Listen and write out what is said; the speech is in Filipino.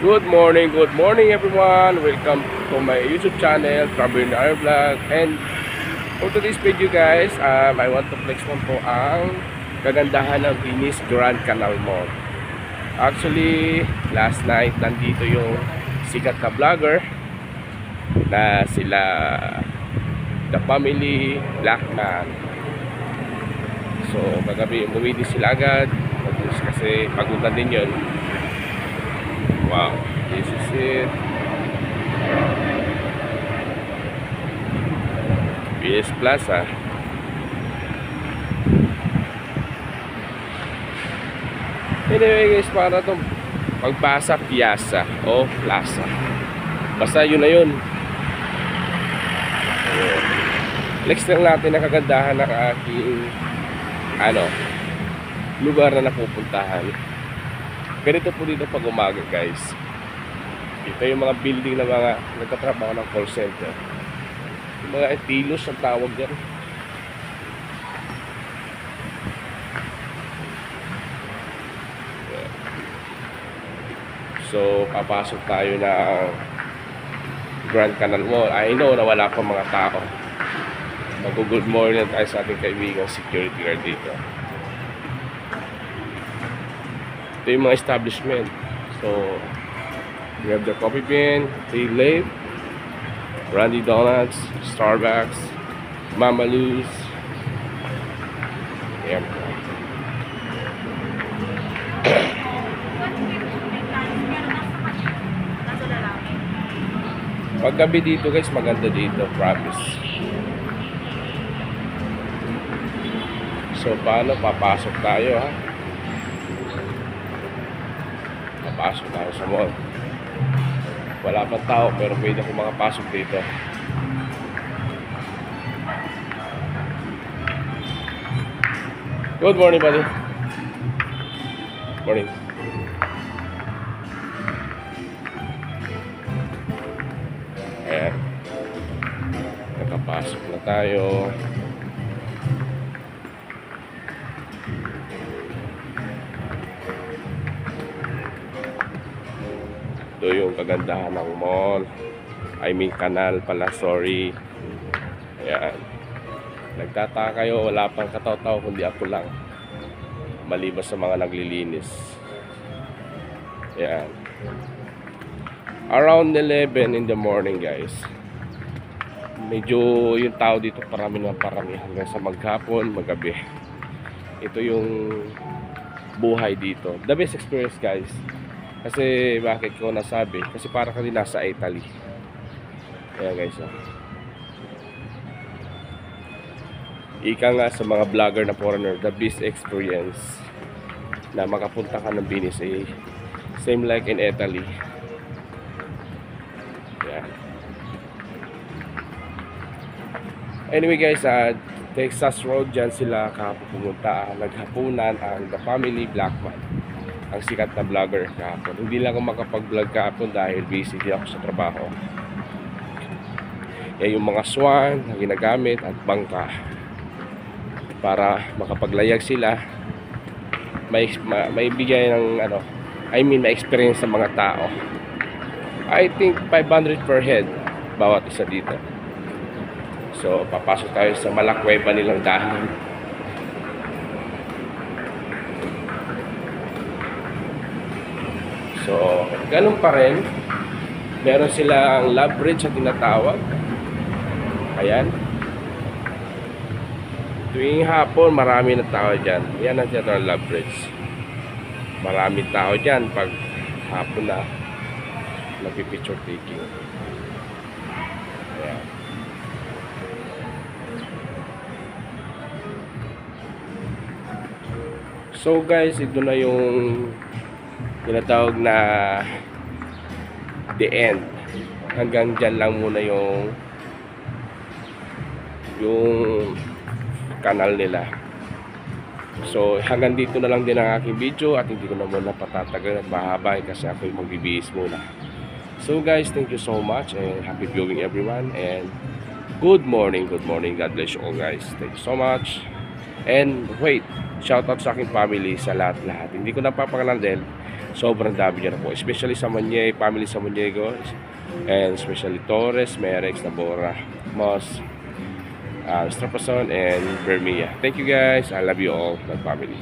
Good morning everyone. Welcome to my YouTube channel, Travel in Our Vlog. And for today's video guys, I want to flex mo po ang kagandahan ng Venice Grand Canal Mall. Actually, last night nandito yung sikat na vlogger na sila The Family Blackman. So, kagabi umuwi din sila agad kasi pagod na din yun. Wow, this is it. PS Plaza. Anyway guys, para itong pagpasa Piazza o Plaza. Basta yun na yun. Next lang natin ang kagandahan ng aking lugar na napupuntahan. Ganito po dito pag umaga guys. Ito yung mga building ng mga nagtatrabaho ng call center. Yung mga etilos ang tawag dyan. So papasok tayo ng Grand Canal Mall. I know na wala pa mga tao. Mag-good morning tayo sa ating kaibigan security guard dito. Ito yung mga establishment. So, we have the Coffee Bean, Tea Leaf, Randy Donuts, Starbucks, Mama Lou's. Ayan. Paggabi dito guys, maganda dito, promise. So, paano? Papasok tayo ha. Pasok tayo sa mall. Wala pang tao pero pwede akong makapasok dito. Good morning buddy. Morning. Ayan. Nakapasok na tayo. Ito yung kagandahan ng mall. I mean canal pala, sorry. Ayan. Nagtataka kayo, wala pang kataw-taw kundi ako lang. Maliban sa mga naglilinis. Ayan. Around 11 in the morning guys. Medyo yung tao dito parami hanggang sa maghapon, magabi. Ito yung buhay dito. The best experience guys. Kasi bakit ko nasabi? Kasi para ka din nasa Italy. Kaya guys, ika nga sa mga vlogger na foreigner, the best experience na makapunta ka ng Venice eh, same like in Italy. Yeah. Anyway guys, Texas Road, dyan sila pumunta. Naghapunan ang The Family Blackman, ang sikat na vlogger kahapon. Hindi lang ako makapag-vlog kahapon dahil busy din ako sa trabaho. Yan yung mga swan na ginagamit at bangka para makapaglayag sila. May bigay ng ma-experience sa mga tao. I think 500 per head bawat isa dito. So papasok tayo sa Malakweba nilang dahan. So, ganun pa rin. Meron silang love bridge na tinatawag. Ayan. Tuwing hapon, marami na tao dyan. Yan ang tinatawag love bridge. Marami tao dyan pag hapon na nagpipicture taking. Ayan. So guys, ito na yung tinatawag na the end. Hanggang dyan lang muna yung kanal nila. So hanggang dito na lang din ang aking video at hindi ko na muna patatagal at mahaba kasi ako yung magbibihis muna. So guys, thank you so much and happy viewing everyone and good morning. God bless you all guys. Thank you so much. And wait, shoutout sa aking family sa lahat-lahat. Hindi ko napapangalan din Sobrang dami niya na po. Especially sa family sa Maniego. And especially Torres, Merex, Nabora, Moss, Strapason, and Vermia. Thank you guys. I love you all, my family.